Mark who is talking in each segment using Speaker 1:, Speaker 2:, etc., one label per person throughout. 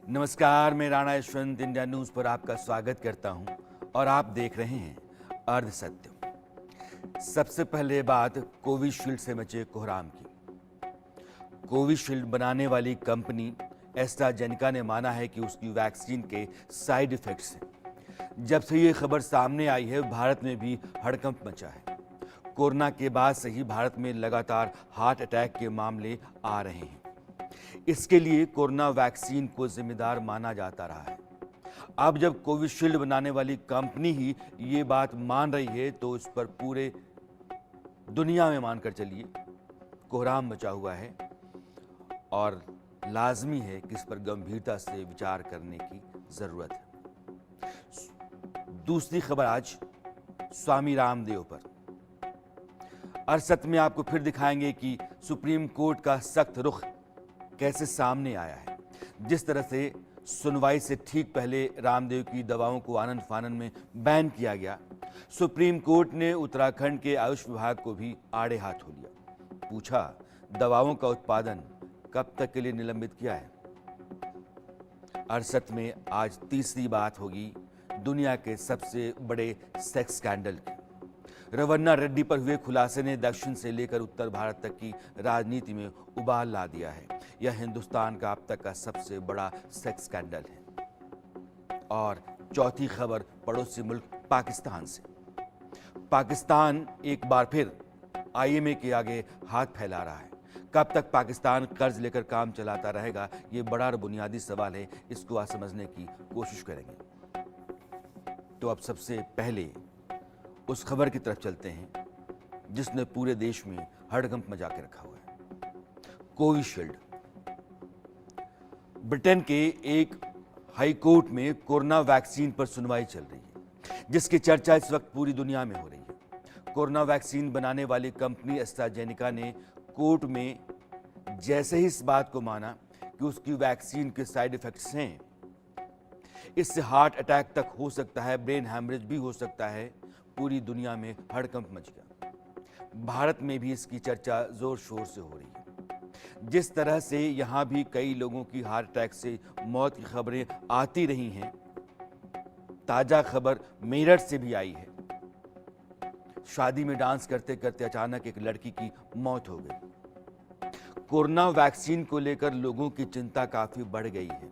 Speaker 1: नमस्कार, मैं Rana Yashwant India news पर आपका स्वागत करता हूं और आप देख रहे हैं अर्ध सत्य। सबसे पहले बात कोविशील्ड से मचे कोहराम की। कोविशील्ड बनाने वाली कंपनी एस्ट्राजेनेका ने माना है कि उसकी वैक्सीन के साइड इफेक्ट्स हैं। जब से ये खबर सामने आई है, भारत में भी हड़कंप मचा है। कोरोना के बाद से ही भारत में लगातार हार्ट अटैक के मामले आ रहे हैं। इसके लिए कोरोना वैक्सीन को जिम्मेदार माना जाता रहा है। अब जब कोविशील्ड बनाने वाली कंपनी ही ये बात मान रही है, तो इस पर पूरे दुनिया में मानकर चलिए कोहराम मचा हुआ है और लाजमी है कि इस पर गंभीरता से विचार करने की जरूरत है। दूसरी खबर आज स्वामी रामदेव पर। अरसत में आपको फिर दिखाएंगे कि सुप्रीम कोर्ट का सख्त रुख कैसे सामने आया है। जिस तरह से सुनवाई से ठीक पहले रामदेव की दवाओं को आनन फानन में बैन किया गया, सुप्रीम कोर्ट ने उत्तराखंड के आयुष विभाग को भी आड़े हाथ हो लिया। पूछा, दवाओं का उत्पादन कब तक के लिए निलंबित किया है। अरसत में आज तीसरी बात होगी दुनिया के सबसे बड़े सेक्स स्कैंडल की। रवन्ना रेड्डी पर हुए खुलासे ने दक्षिण से लेकर उत्तर भारत तक की राजनीति में उबाल ला दिया है। यह हिंदुस्तान का अब तक का सबसे बड़ा सेक्स स्कैंडल है। और चौथी खबर पड़ोसी मुल्क पाकिस्तान से। पाकिस्तान एक बार फिर आईएमए के आगे हाथ फैला रहा है। कब तक पाकिस्तान कर्ज लेकर काम चलाता रहेगा, ये बड़ा और बुनियादी सवाल है। इसको आज समझने की कोशिश करेंगे। तो अब सबसे पहले उस खबर की तरफ चलते हैं जिसने पूरे देश में हड़कंप मचा के रखा हुआ है। कोविशील्ड। ब्रिटेन के एक हाई कोर्ट में कोरोना वैक्सीन पर सुनवाई चल रही है, जिसकी चर्चा इस वक्त पूरी दुनिया में हो रही है। कोरोना वैक्सीन बनाने वाली कंपनी एस्ट्राजेनेका ने कोर्ट में जैसे ही इस बात को माना कि उसकी वैक्सीन के साइड इफेक्ट्स हैं, इससे हार्ट अटैक तक हो सकता है, ब्रेन हैमरेज भी हो सकता है, पूरी दुनिया में हड़कंप मच गया। भारत में भी इसकी चर्चा जोर शोर से हो रही है। जिस तरह से यहां भी कई लोगों की हार्ट अटैक से मौत की खबरें आती रही हैं, ताजा खबर मेरठ से भी आई है। शादी में डांस करते करते अचानक एक लड़की की मौत हो गई। कोरोना वैक्सीन को लेकर लोगों की चिंता काफी बढ़ गई है।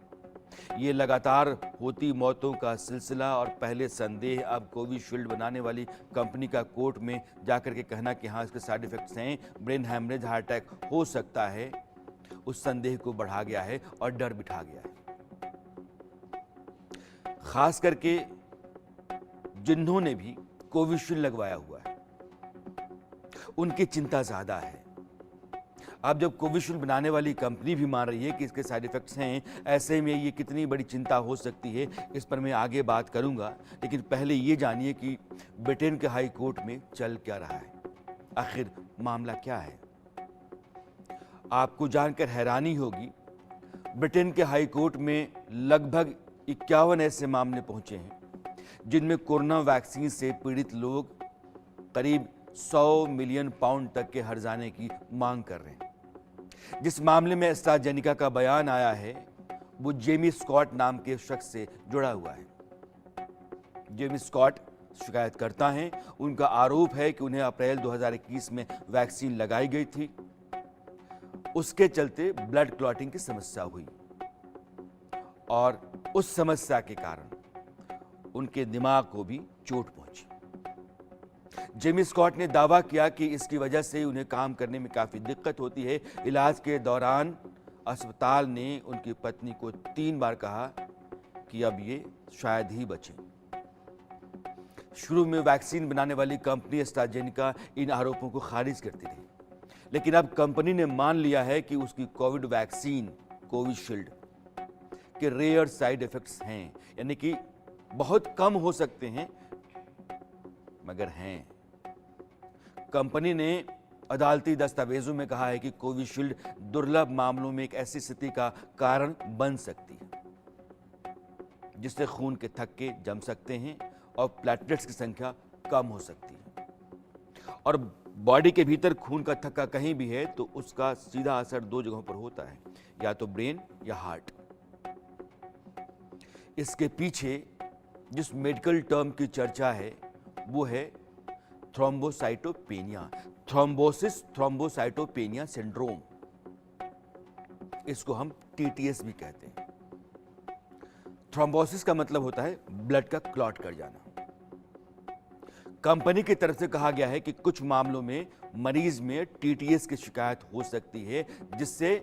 Speaker 1: ये लगातार होती मौतों का सिलसिला और पहले संदेह, अब कोविशील्ड बनाने वाली कंपनी का कोर्ट में जाकर के कहना कि हाँ इसके साइड इफेक्ट्स हैं, ब्रेन हैमरेज, हार्ट अटैक हो सकता है, उस संदेह को बढ़ा गया है और डर बिठा गया है। खास करके जिन्होंने भी कोविशील्ड लगवाया हुआ है, उनकी चिंता ज्यादा है। अब जब कोविशील्ड बनाने वाली कंपनी भी मान रही है कि इसके साइड इफेक्ट्स हैं, ऐसे में ये कितनी बड़ी चिंता हो सकती है, इस पर मैं आगे बात करूंगा। लेकिन पहले ये जानिए कि ब्रिटेन के हाई कोर्ट में चल क्या रहा है, आखिर मामला क्या है। आपको जानकर हैरानी होगी, ब्रिटेन के हाई कोर्ट में लगभग 51 ऐसे मामले पहुंचे हैं जिनमें कोरोना वैक्सीन से पीड़ित लोग करीब 100 मिलियन पाउंड तक के हर्जाने की मांग कर रहे हैं। जिस मामले में एस्ट्राजेनेका का बयान आया है, वो जेमी स्कॉट नाम के शख्स से जुड़ा हुआ है। जेमी स्कॉट शिकायतकर्ता हैं। उनका आरोप है कि उन्हें अप्रैल 2021 में वैक्सीन लगाई गई थी, उसके चलते ब्लड क्लॉटिंग की समस्या हुई और उस समस्या के कारण उनके दिमाग को भी चोट पहुंची। जेमी स्कॉट ने दावा किया कि इसकी वजह से उन्हें काम करने में काफी दिक्कत होती है। इलाज के दौरान अस्पताल ने उनकी पत्नी को 3 बार कहा कि अब ये शायद ही बचे। शुरू में वैक्सीन बनाने वाली कंपनी एस्ट्राजेनेका इन आरोपों को खारिज करती रही, लेकिन अब कंपनी ने मान लिया है कि उसकी कोविड वैक्सीन कोविशील्ड के रेयर साइड इफेक्ट्स हैं, यानी कि बहुत कम हो सकते हैं मगर हैं। कंपनी ने अदालती दस्तावेजों में कहा है कि कोविशील्ड दुर्लभ मामलों में एक ऐसी स्थिति का कारण बन सकती है जिससे खून के थक्के जम सकते हैं और प्लेटलेट्स की संख्या कम हो सकती है। और बॉडी के भीतर खून का थक्का कहीं भी है तो उसका सीधा असर 2 जगहों पर होता है, या तो ब्रेन या हार्ट। इसके पीछे जिस मेडिकल टर्म की चर्चा है वो है थ्रोम्बोसाइटोपेनिया, थ्रोम्बोसिस थ्रोम्बोसाइटोपेनिया सिंड्रोम। इसको हम टीटीएस भी कहते हैं। थ्रोम्बोसिस का मतलब होता है ब्लड का क्लॉट कर जाना। कंपनी की तरफ से कहा गया है कि कुछ मामलों में मरीज में टीटीएस की शिकायत हो सकती है, जिससे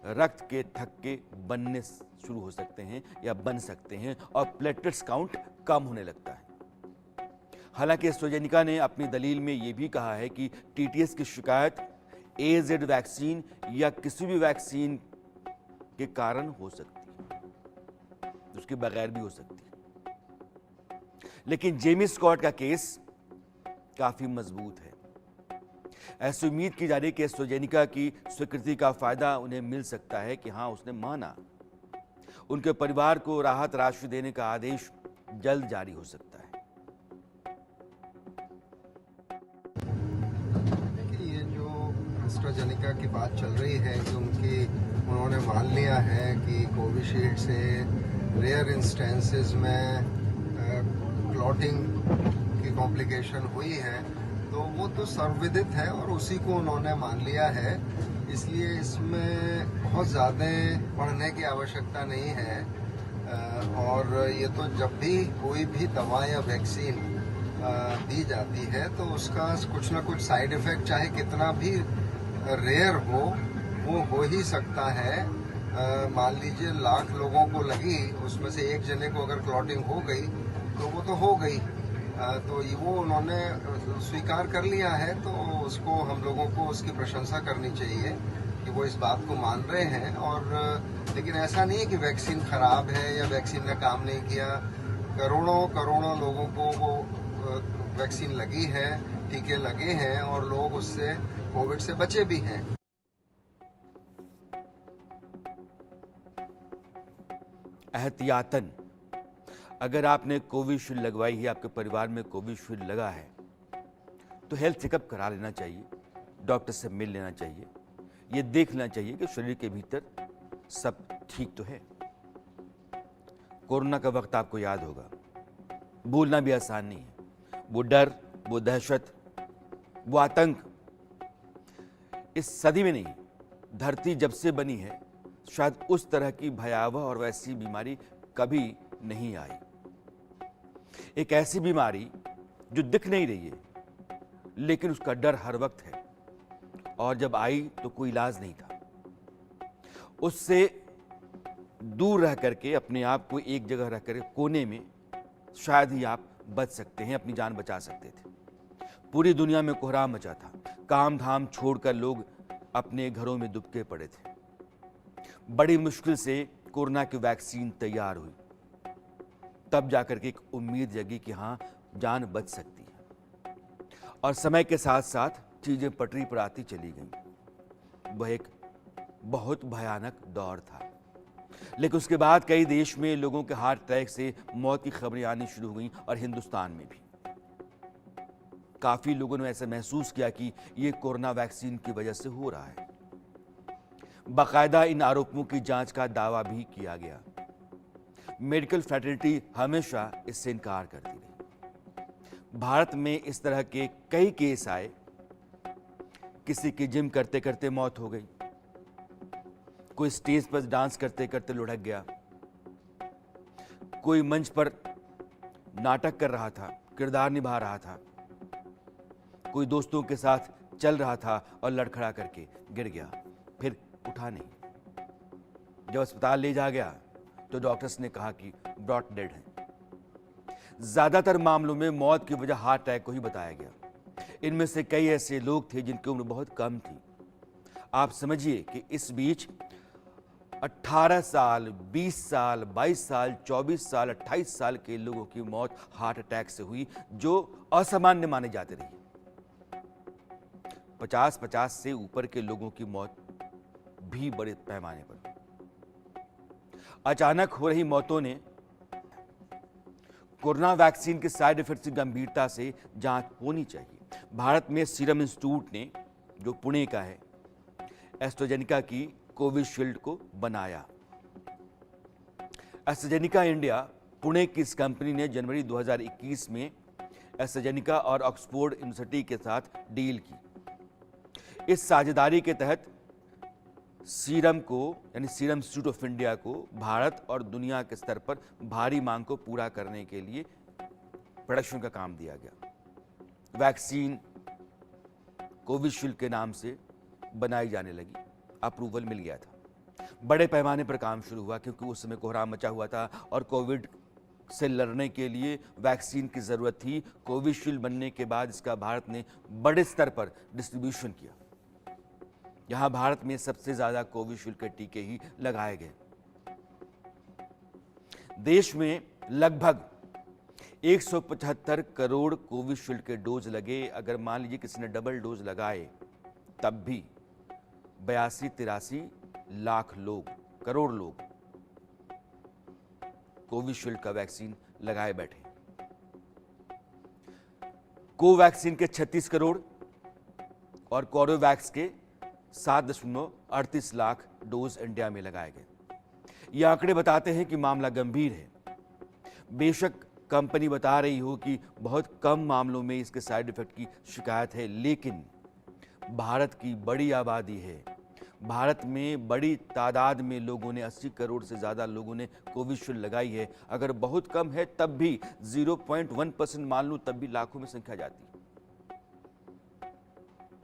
Speaker 1: रक्त के थक्के बनने शुरू हो सकते हैं या बन सकते हैं और प्लेटलेट्स काउंट कम होने लगता है। हालांकि एस्ट्राजेनेका ने अपनी दलील में यह भी कहा है कि टीटीएस की शिकायत एजेड वैक्सीन या किसी भी वैक्सीन के कारण हो सकती है, उसके बगैर भी हो सकती है। लेकिन जेमी स्कॉट का केस काफी मजबूत है। ऐसी उम्मीद की जा रही है कि एस्ट्राजेनेका की स्वीकृति का फायदा उन्हें मिल सकता है कि हां, उसने माना। उनके परिवार को राहत राशि देने का आदेश जल्द जारी हो सकता है।
Speaker 2: ये जो एस्ट्राजेनेका की बात चल रही है कि उन्होंने मान लिया है कि कोविशील्ड से रेयर इंस्टेंसेस में क्लॉटिंग की कॉम्प्लिकेशन हुई है, तो वो तो सर्वविदित है और उसी को उन्होंने मान लिया है। इसलिए इसमें बहुत ज़्यादा पढ़ने की आवश्यकता नहीं है। और ये तो जब भी कोई भी दवा या वैक्सीन दी जाती है तो उसका कुछ ना कुछ साइड इफेक्ट चाहे कितना भी रेयर हो, वो हो ही सकता है। मान लीजिए 1,00,000 लोगों को लगी, उसमें से एक जने को अगर क्लॉटिंग हो गई तो वो तो हो गई। तो वो उन्होंने स्वीकार कर लिया है, तो उसको हम लोगों को उसकी प्रशंसा करनी चाहिए कि वो इस बात को मान रहे हैं। और लेकिन ऐसा नहीं है कि वैक्सीन खराब है या वैक्सीन ने काम नहीं किया। करोड़ों लोगों को वो वैक्सीन लगी है, टीके लगे हैं और लोग उससे कोविड से बचे भी हैं।
Speaker 1: एहतियातन अगर आपने कोविशील्ड लगवाई है, आपके परिवार में कोविशील्ड लगा है, तो हेल्थ चेकअप करा लेना चाहिए, डॉक्टर से मिल लेना चाहिए, ये देख लेना चाहिए कि शरीर के भीतर सब ठीक तो है। कोरोना का वक्त आपको याद होगा, भूलना भी आसान नहीं है। वो डर, वो दहशत, वो आतंक इस सदी में नहीं, धरती जब से बनी है शायद उस तरह की भयावह और वैसी बीमारी कभी नहीं आई। एक ऐसी बीमारी जो दिख नहीं रही है लेकिन उसका डर हर वक्त है, और जब आई तो कोई इलाज नहीं था। उससे दूर रह करके अपने आप को एक जगह रख कर कोने में शायद ही आप बच सकते हैं, अपनी जान बचा सकते थे। पूरी दुनिया में कोहराम मचा था, काम धाम छोड़कर लोग अपने घरों में दुबके पड़े थे। बड़ी मुश्किल से कोरोना की वैक्सीन तैयार हुई, तब जाकर के एक उम्मीद जगी कि हां, जान बच सकती है। और समय के साथ साथ चीजें पटरी पर आती चली गईं। वह एक बहुत भयानक दौर था, लेकिन उसके बाद कई देश में लोगों के हार्ट अटैक से मौत की खबरें आनी शुरू हुई और हिंदुस्तान में भी काफी लोगों ने ऐसा महसूस किया कि यह कोरोना वैक्सीन की वजह से हो रहा है। बाकायदा इन आरोपों की जांच का दावा भी किया गया। मेडिकल फ्रैटर्निटी हमेशा इससे इनकार करती रही। भारत में इस तरह के कई केस आए। किसी की जिम करते करते मौत हो गई, कोई स्टेज पर डांस करते करते लुढ़क गया, कोई मंच पर नाटक कर रहा था, किरदार निभा रहा था, कोई दोस्तों के साथ चल रहा था और लड़खड़ा करके गिर गया, फिर उठा नहीं। जब अस्पताल ले जा गया तो डॉक्टर्स ने कहा कि ब्रॉट डेड है। ज्यादातर मामलों में मौत की वजह हार्ट अटैक को ही बताया गया। इनमें से कई ऐसे लोग थे जिनकी उम्र बहुत कम थी। आप समझिए कि इस बीच 18 साल, 20 साल, 22 साल, 24 साल, 28 साल के लोगों की मौत हार्ट अटैक से हुई, जो असामान्य माने जाते रही। 50 से ऊपर के लोगों की मौत भी बड़े पैमाने पर। अचानक हो रही मौतों ने कोरोना वैक्सीन के साइड इफेक्ट की गंभीरता से जांच होनी चाहिए। भारत में सीरम इंस्टीट्यूट ने, जो पुणे का है, एस्ट्राजेनेका की कोविशील्ड को बनाया। एस्ट्राजेनिका इंडिया पुणे की इस कंपनी ने जनवरी 2021 में एस्ट्राजेनिका और ऑक्सफोर्ड यूनिवर्सिटी के साथ डील की। इस साझेदारी के तहत सीरम को यानी सीरम इंस्टीट्यूट ऑफ इंडिया को भारत और दुनिया के स्तर पर भारी मांग को पूरा करने के लिए प्रोडक्शन का काम दिया गया। वैक्सीन कोविशील्ड के नाम से बनाई जाने लगी, अप्रूवल मिल गया था। बड़े पैमाने पर काम शुरू हुआ क्योंकि उस समय कोहराम मचा हुआ था और कोविड से लड़ने के लिए वैक्सीन की ज़रूरत थी। कोविशील्ड बनने के बाद इसका भारत ने बड़े स्तर पर डिस्ट्रीब्यूशन किया। यहाँ भारत में सबसे ज़्यादा कोविशील्ड के टीके ही लगाए गए। देश में लगभग 175 करोड़ कोविशील्ड के डोज लगे। अगर मान लीजिए किसी ने डबल डोज लगाए तब भी 82-83 लाख लोग, करोड़ लोग कोविशील्ड का वैक्सीन लगाए बैठे। कोवैक्सीन के 36 करोड़ और कोरोवैक्स के 7.38 लाख डोज इंडिया में लगाए गए। ये आंकड़े बताते हैं कि मामला गंभीर है। बेशक कंपनी बता रही हो कि बहुत कम मामलों में इसके साइड इफेक्ट की शिकायत है, लेकिन भारत की बड़ी आबादी है। भारत में बड़ी तादाद में लोगों ने, 80 करोड़ से ज़्यादा लोगों ने कोविशील्ड लगाई है। अगर बहुत कम है तब भी 0.1% मान लूँ तब भी लाखों में संख्या जाती है।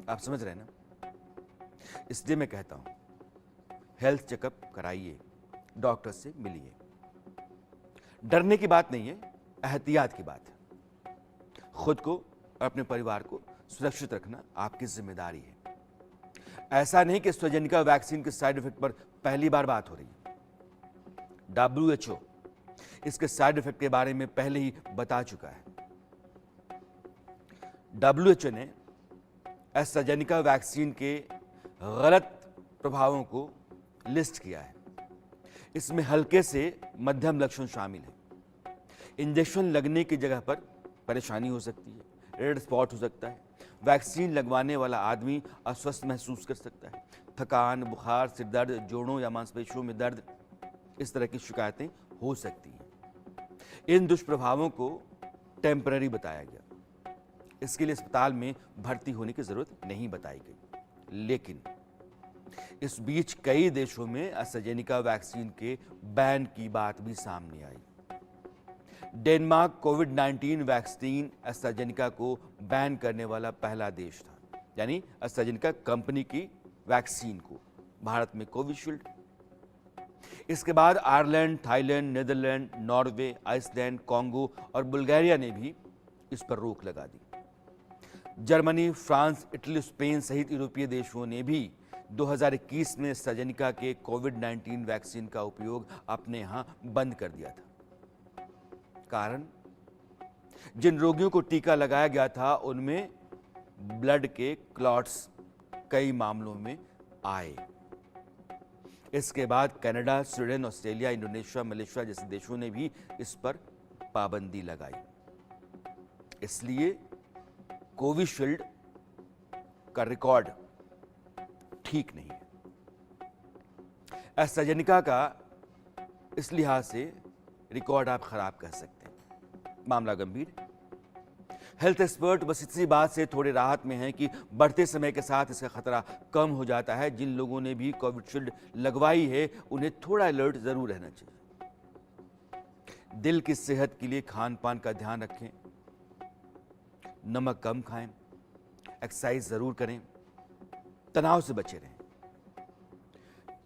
Speaker 1: आप समझ रहे हैं ना? इसलिए मैं कहता हूं हेल्थ चेकअप कराइए, डॉक्टर से मिलिए। डरने की बात नहीं है, एहतियात की बात है। खुद को और अपने परिवार को सुरक्षित रखना आपकी जिम्मेदारी है। ऐसा नहीं कि एस्ट्राजेनिका वैक्सीन के साइड इफेक्ट पर पहली बार बात हो रही है। WHO इसके साइड इफेक्ट के बारे में पहले ही बता चुका है। WHO ने एस्ट्राजेनिका वैक्सीन के गलत प्रभावों को लिस्ट किया है। इसमें हल्के से मध्यम लक्षण शामिल हैं। इंजेक्शन लगने की जगह पर परेशानी हो सकती है, रेड स्पॉट हो सकता है, वैक्सीन लगवाने वाला आदमी अस्वस्थ महसूस कर सकता है, थकान, बुखार, सिरदर्द, जोड़ों या मांसपेशियों में दर्द, इस तरह की शिकायतें हो सकती हैं। इन दुष्प्रभावों को टेम्पररी बताया गया। इसके लिए अस्पताल में भर्ती होने की जरूरत नहीं बताई गई। लेकिन इस बीच कई देशों में एस्ट्राजेनिका वैक्सीन के बैन की बात भी सामने आई। डेनमार्क कोविड-19 वैक्सीन एस्ट्राजेनिका को बैन करने वाला पहला देश था, यानी एस्ट्राजेनिका कंपनी की वैक्सीन को। भारत में कोविशील्ड। इसके बाद Ireland, Thailand, Netherland, Norway, Iceland, Congo और बुल्गारिया ने भी इस पर रोक लगा दी। जर्मनी, फ्रांस, इटली, स्पेन सहित यूरोपीय देशों ने भी 2021 में एस्ट्राजेनिका के कोविड-19 वैक्सीन का उपयोग अपने यहां बंद कर दिया था। कारण, जिन रोगियों को टीका लगाया गया था उनमें ब्लड के क्लॉट्स कई मामलों में आए। इसके बाद Canada, Sweden, Australia, Indonesia, Malaysia जैसे देशों ने भी इस पर पाबंदी लगाई। इसलिए कोविशील्ड का रिकॉर्ड ठीक नहीं है। एस्ट्राजेनिका का इस लिहाज से रिकॉर्ड आप खराब कह सकते हैं। मामला गंभीर है। हेल्थ एक्सपर्ट बस इसी बात से थोड़े राहत में हैं कि बढ़ते समय के साथ इसका खतरा कम हो जाता है। जिन लोगों ने भी कोविशील्ड लगवाई है उन्हें थोड़ा अलर्ट जरूर रहना चाहिए। दिल की सेहत के लिए खान पान का ध्यान रखें, नमक कम खाएं, एक्सरसाइज जरूर करें, तनाव से बचे रहें।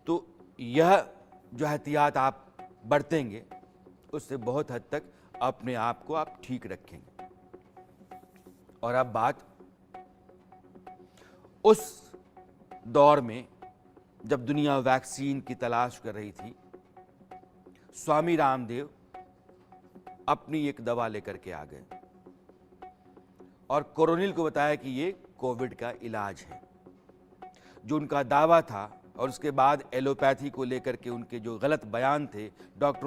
Speaker 1: तो यह जो एहतियात आप बरतेंगे उससे बहुत हद तक अपने आप को आप ठीक रखेंगे। और अब बात उस दौर में जब दुनिया वैक्सीन की तलाश कर रही थी, स्वामी रामदेव अपनी एक दवा लेकर के आ गए और कोरोनिल को बताया कि ये कोविड का इलाज है। जो उनका दावा था और उसके बाद एलोपैथी को लेकर के उनके जो गलत बयान थे, डॉक्टर